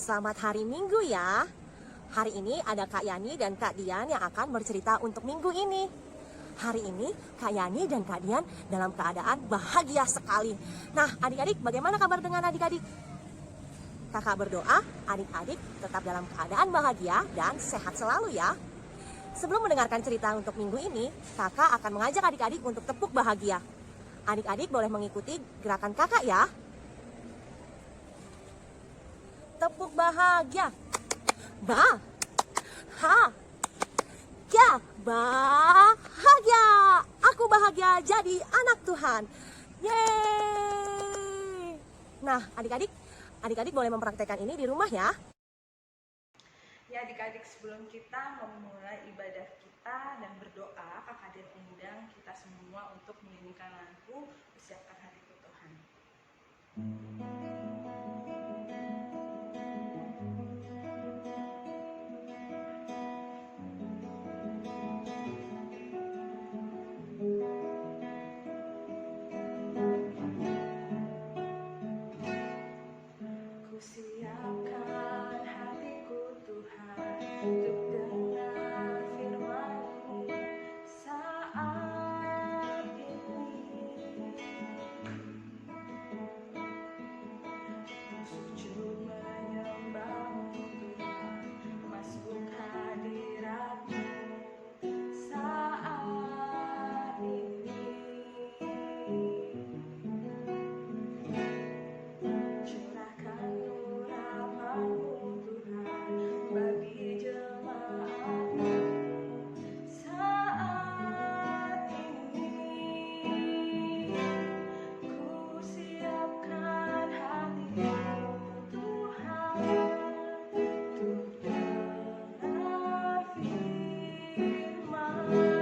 Selamat hari Minggu ya. Hari ini ada Kak Yani dan Kak Dian yang akan bercerita untuk minggu ini. Hari ini Kak Yani dan Kak Dian dalam keadaan bahagia sekali. Nah, adik-adik, bagaimana kabar dengan adik-adik? Kakak berdoa adik-adik tetap dalam keadaan bahagia dan sehat selalu ya. Sebelum mendengarkan cerita untuk minggu ini, kakak akan mengajak adik-adik untuk tepuk bahagia. Adik-adik boleh mengikuti gerakan kakak ya. Tepuk bahagia. Bahagia. Aku bahagia jadi anak Tuhan. Yeay. Nah, adik-adik boleh mempraktekkan ini di rumah ya. Ya adik-adik, sebelum kita memulai ibadah kita dan berdoa, Kakak Dian undang kita semua untuk menyanyikan lagu Persiapkan Hatiku Tuhan. Ku siapkan hatiku Tuhan untuk dengar firman-Mu saat ini. Sujud menyembah-Mu Tuhan, masuk hadirat-Mu saat ini. Curahkan urapan-Mu Tuhan bagi jemaat-Mu saat ini. Ku siapkan hatiku Tuhan untuk dengar firman-Mu.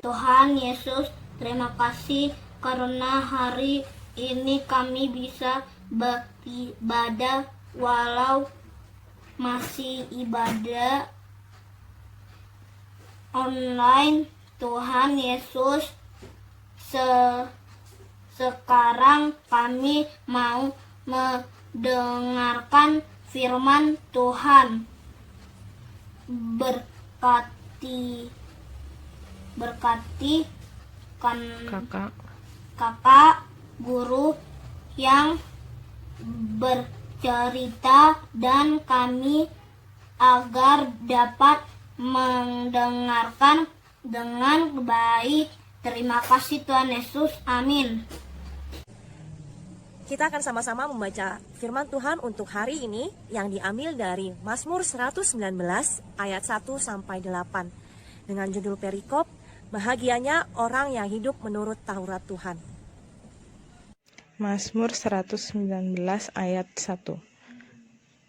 Tuhan Yesus, terima kasih karena hari ini kami bisa beribadah walau masih ibadah online. Tuhan Yesus, sekarang kami mau mendengarkan firman Tuhan. Berkati kakak guru yang bercerita dan kami agar dapat mendengarkan dengan baik. Terima kasih Tuhan Yesus, amin. Kita akan sama-sama membaca firman Tuhan untuk hari ini yang diambil dari Mazmur 119 ayat 1 sampai 8 dengan judul perikop Bahagianya orang yang hidup menurut Taurat Tuhan. Mazmur 119 ayat 1.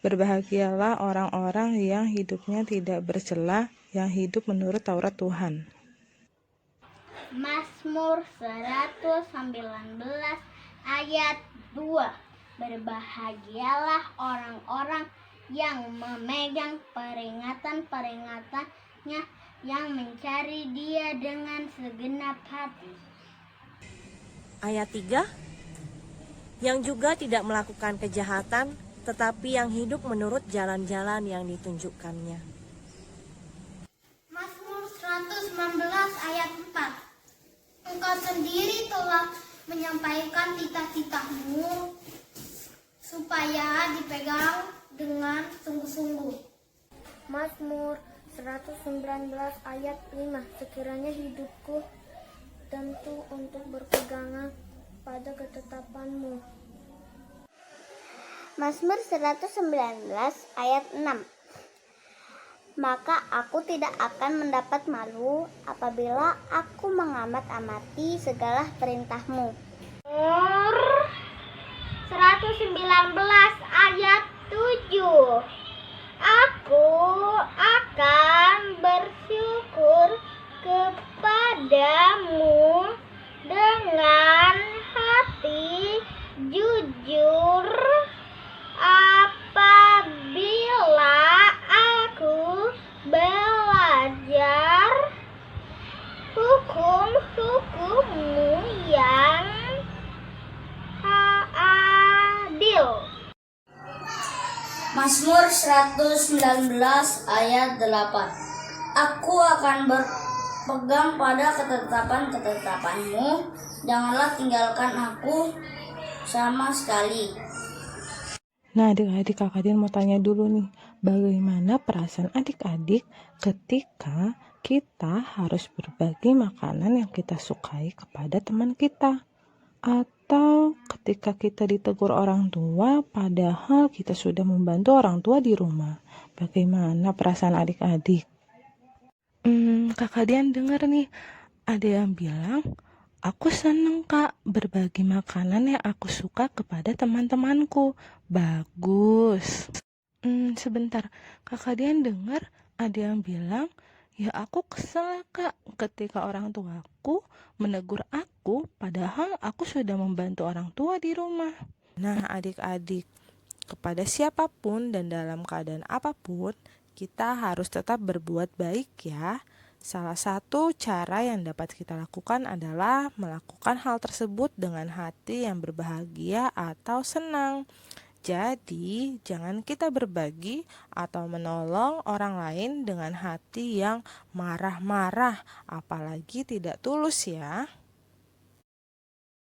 Berbahagialah orang-orang yang hidupnya tidak bercela, yang hidup menurut Taurat Tuhan. Mazmur 119 ayat 2. Berbahagialah orang-orang yang memegang peringatan-peringatannya, yang mencari Dia dengan segenap hati. Ayat 3. Yang juga tidak melakukan kejahatan, tetapi yang hidup menurut jalan-jalan yang ditunjukkannya. Mazmur 119 ayat 4. Engkau sendiri telah menyampaikan titah-titahmu supaya dipegang dengan sungguh-sungguh. Mazmur 119 ayat 5. Sekiranya hidupku tentu untuk berpegangan pada ketetapan-Mu. Mazmur 119 ayat 6. Maka aku tidak akan mendapat malu apabila aku mengamat-amati segala perintah-Mu. Mazmur 119 ayat 7. Aku akan bersyukur kepadamu dengan hati jujur apabila aku belajar hukum-hukum-Mu yang adil. Mazmur 119 ayat 8. Aku akan berpegang pada ketetapan-ketetapan-Mu, janganlah tinggalkan aku sama sekali. Nah, adik-adik, Kakak Dian mau tanya dulu nih, bagaimana perasaan adik-adik ketika kita harus berbagi makanan yang kita sukai kepada teman kita? Atau ketika kita ditegur orang tua padahal kita sudah membantu orang tua di rumah. Bagaimana perasaan adik-adik? Kakak Dian dengar nih, ada yang bilang, aku seneng Kak berbagi makanan yang aku suka kepada teman-temanku. Bagus. Sebentar, Kakak Dian dengar ada yang bilang, ya aku kesel Kak ketika orang tuaku menegur aku padahal aku sudah membantu orang tua di rumah. Nah adik-adik, kepada siapapun dan dalam keadaan apapun, kita harus tetap berbuat baik ya. Salah satu cara yang dapat kita lakukan adalah melakukan hal tersebut dengan hati yang berbahagia atau senang. Jadi, jangan kita berbagi atau menolong orang lain dengan hati yang marah-marah, apalagi tidak tulus ya.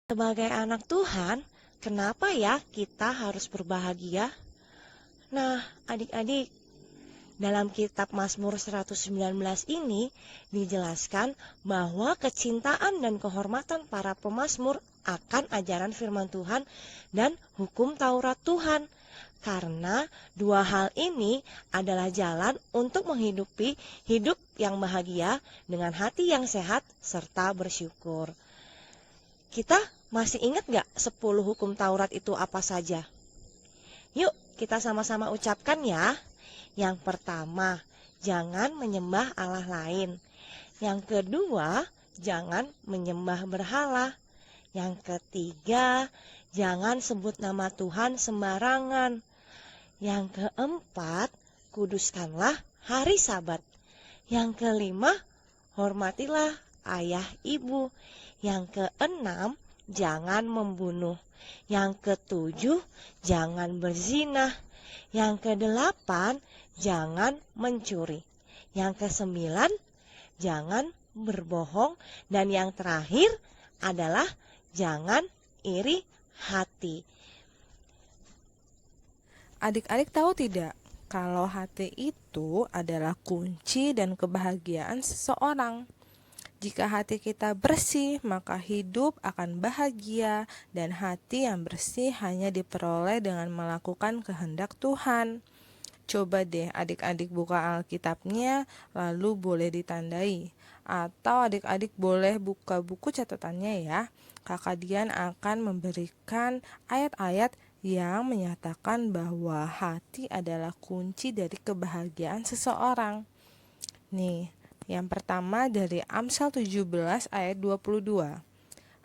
Sebagai anak Tuhan, kenapa ya kita harus berbahagia? Nah, adik-adik, dalam kitab Mazmur 119 ini dijelaskan bahwa kecintaan dan kehormatan para pemazmur akan ajaran firman Tuhan dan hukum Taurat Tuhan. Karena dua hal ini adalah jalan untuk menghidupi hidup yang bahagia dengan hati yang sehat serta bersyukur. Kita masih ingat gak 10 hukum Taurat itu apa saja? Yuk kita sama-sama ucapkan ya. Yang pertama, jangan menyembah Allah lain. Yang kedua, jangan menyembah berhala. Yang ketiga, jangan sebut nama Tuhan sembarangan. Yang keempat, kuduskanlah hari Sabat. Yang kelima, hormatilah ayah ibu. Yang keenam, jangan membunuh. Yang ketujuh, jangan berzina. Yang kedelapan, jangan mencuri. Yang kesembilan, jangan berbohong. Dan yang terakhir adalah jangan iri hati. Adik-adik tahu tidak, kalau hati itu adalah kunci dan kebahagiaan seseorang. Jika hati kita bersih, maka hidup akan bahagia, dan hati yang bersih hanya diperoleh dengan melakukan kehendak Tuhan. Coba deh adik-adik buka Alkitabnya, lalu boleh ditandai. Atau adik-adik boleh buka buku catatannya ya. Kakak Dian akan memberikan ayat-ayat yang menyatakan bahwa hati adalah kunci dari kebahagiaan seseorang. Nih, yang pertama dari Amsal 17 ayat 22.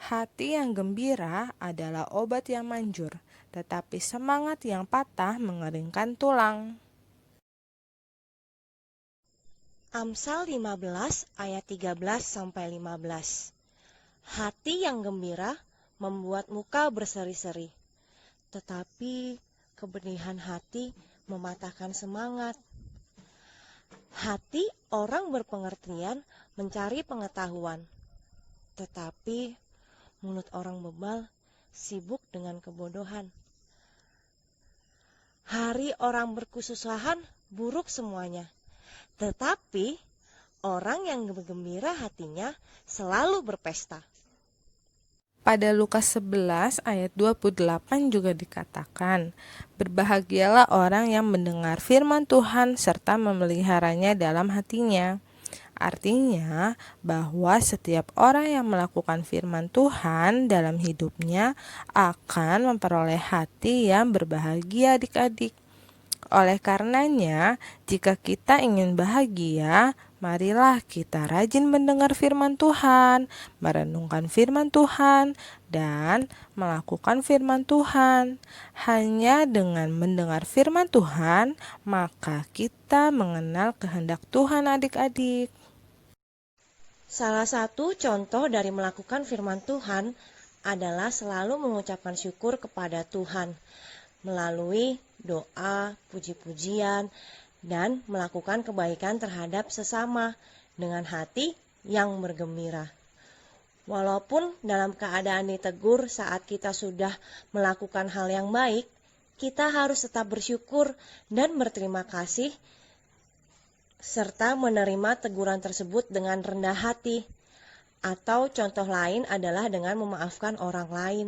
Hati yang gembira adalah obat yang manjur, tetapi semangat yang patah mengeringkan tulang. Amsal 15 ayat 13-15. Hati yang gembira membuat muka berseri-seri, tetapi kebenihan hati mematahkan semangat. Hati orang berpengertian mencari pengetahuan, tetapi mulut orang bebal sibuk dengan kebodohan. hari orang berkesusahan buruk semuanya. Tetapi orang yang bergembira hatinya selalu berpesta. Pada Lukas 11 ayat 28 juga dikatakan, berbahagialah orang yang mendengar firman Tuhan serta memeliharanya dalam hatinya. Artinya bahwa setiap orang yang melakukan firman Tuhan dalam hidupnya akan memperoleh hati yang berbahagia, adik-adik. Oleh karenanya, jika kita ingin bahagia, marilah kita rajin mendengar firman Tuhan, merenungkan firman Tuhan, dan melakukan firman Tuhan. Hanya dengan mendengar firman Tuhan, maka kita mengenal kehendak Tuhan, adik-adik. Salah satu contoh dari melakukan firman Tuhan adalah selalu mengucapkan syukur kepada Tuhan melalui doa, puji-pujian, dan melakukan kebaikan terhadap sesama dengan hati yang bergembira. Walaupun dalam keadaan ditegur saat kita sudah melakukan hal yang baik, kita harus tetap bersyukur dan berterima kasih serta menerima teguran tersebut dengan rendah hati. Atau contoh lain adalah dengan memaafkan orang lain.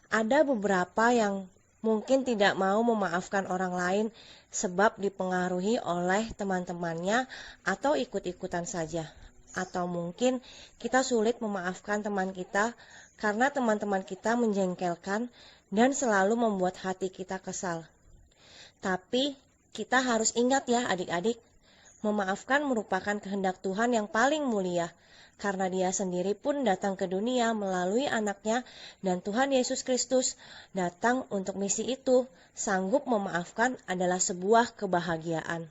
Ada beberapa yang mungkin tidak mau memaafkan orang lain sebab dipengaruhi oleh teman-temannya atau ikut-ikutan saja. Atau mungkin kita sulit memaafkan teman kita karena teman-teman kita menjengkelkan dan selalu membuat hati kita kesal. Tapi kita harus ingat ya adik-adik, memaafkan merupakan kehendak Tuhan yang paling mulia. Karena Dia sendiri pun datang ke dunia melalui anaknya dan Tuhan Yesus Kristus datang untuk misi itu. Sanggup memaafkan adalah sebuah kebahagiaan.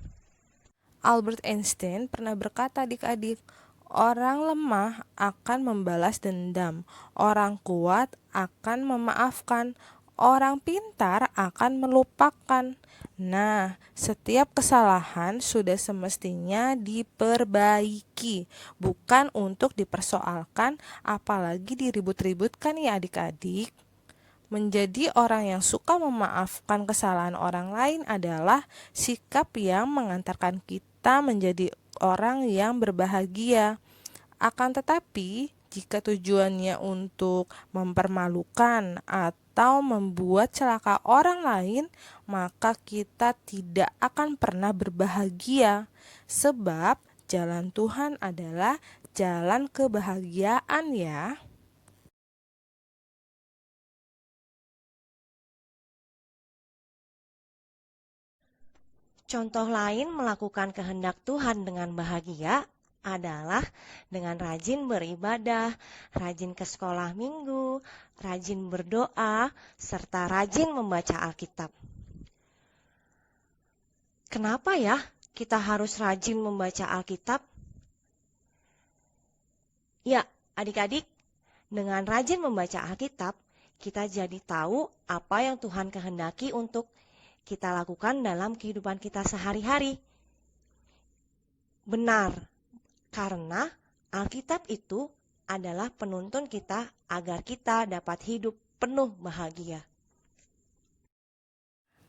Albert Einstein pernah berkata, adik-adik, orang lemah akan membalas dendam, orang kuat akan memaafkan, orang pintar akan melupakan. Nah, setiap kesalahan sudah semestinya diperbaiki, bukan untuk dipersoalkan, apalagi diribut-ributkan ya adik-adik. Menjadi orang yang suka memaafkan kesalahan orang lain adalah sikap yang mengantarkan kita menjadi orang yang berbahagia. Akan tetapi, jika tujuannya untuk mempermalukan atau membuat celaka orang lain, maka kita tidak akan pernah berbahagia. Sebab jalan Tuhan adalah jalan kebahagiaan ya. Contoh lain melakukan kehendak Tuhan dengan bahagia adalah dengan rajin beribadah, rajin ke sekolah minggu, rajin berdoa, serta rajin membaca Alkitab. Kenapa ya kita harus rajin membaca Alkitab? Ya, adik-adik, dengan rajin membaca Alkitab, kita jadi tahu apa yang Tuhan kehendaki untuk kita lakukan dalam kehidupan kita sehari-hari. Benar, karena Alkitab itu adalah penuntun kita agar kita dapat hidup penuh bahagia.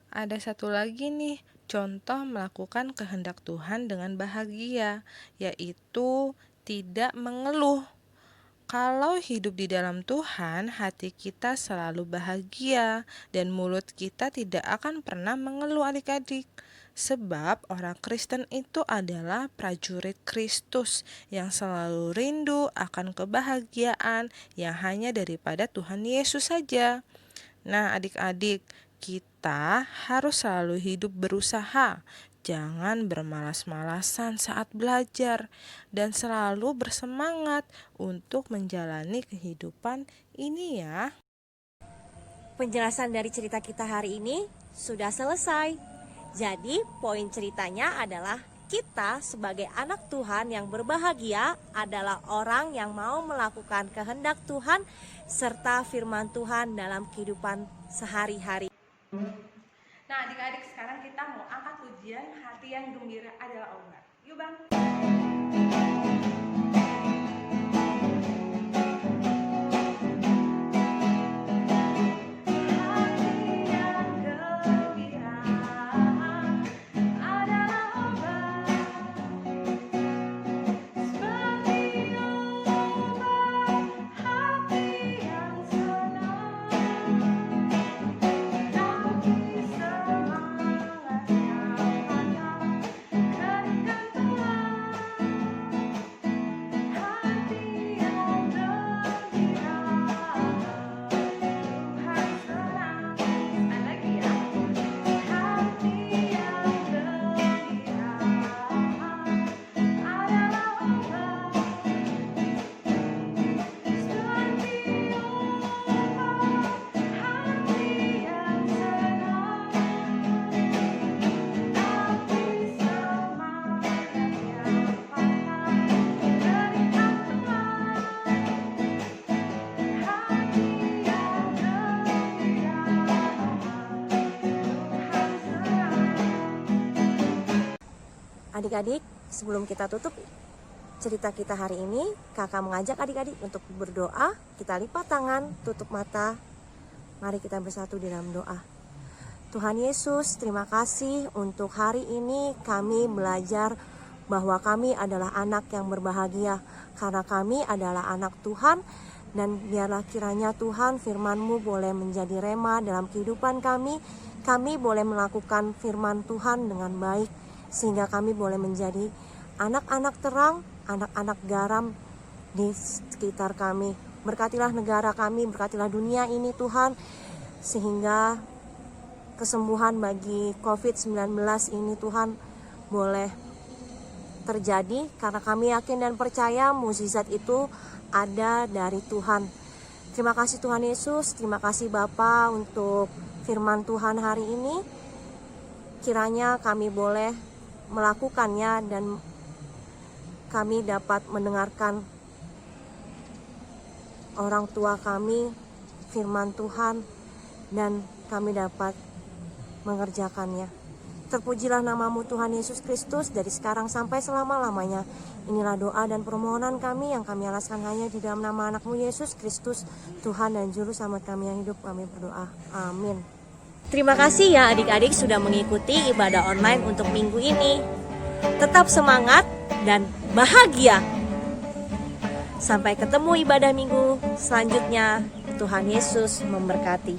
Ada satu lagi nih, contoh melakukan kehendak Tuhan dengan bahagia, yaitu tidak mengeluh. Kalau hidup di dalam Tuhan, hati kita selalu bahagia dan mulut kita tidak akan pernah mengeluh adik-adik. Sebab orang Kristen itu adalah prajurit Kristus yang selalu rindu akan kebahagiaan yang hanya daripada Tuhan Yesus saja. Nah adik-adik, kita harus selalu hidup berusaha. Jangan bermalas-malasan saat belajar dan selalu bersemangat untuk menjalani kehidupan ini ya. Penjelasan dari cerita kita hari ini sudah selesai. Jadi poin ceritanya adalah kita sebagai anak Tuhan yang berbahagia adalah orang yang mau melakukan kehendak Tuhan serta firman Tuhan dalam kehidupan sehari-hari. Nah adik-adik, sekarang kita mau angkat ujian hati yang gembira adalah obat. Yuk bang. Hati yang gembira Adik-adik, sebelum kita tutup cerita kita hari ini, kakak mengajak adik-adik untuk berdoa. Kita lipat tangan, tutup mata. Mari kita bersatu di dalam doa. Tuhan Yesus, terima kasih untuk hari ini kami belajar bahwa kami adalah anak yang berbahagia karena kami adalah anak Tuhan. Dan biarlah kiranya Tuhan firman-Mu boleh menjadi rema dalam kehidupan kami. Kami boleh melakukan firman Tuhan dengan baik sehingga kami boleh menjadi anak-anak terang, anak-anak garam di sekitar kami. Berkatilah negara kami, berkatilah dunia ini Tuhan, sehingga kesembuhan bagi COVID-19 ini Tuhan boleh terjadi, karena kami yakin dan percaya mukjizat itu ada dari Tuhan. Terima kasih Tuhan Yesus, terima kasih Bapa untuk firman Tuhan hari ini. Kiranya kami boleh melakukannya dan kami dapat mendengarkan orang tua kami firman Tuhan dan kami dapat mengerjakannya. Terpujilah namamu Tuhan Yesus Kristus dari sekarang sampai selama-lamanya. Inilah doa dan permohonan kami yang kami alaskan hanya di dalam nama anakmu Yesus Kristus, Tuhan dan Juru Selamat kami yang hidup. Kami berdoa. Amin. Terima kasih ya adik-adik sudah mengikuti ibadah online untuk minggu ini. Tetap semangat dan bahagia. Sampai ketemu ibadah minggu selanjutnya. Tuhan Yesus memberkati.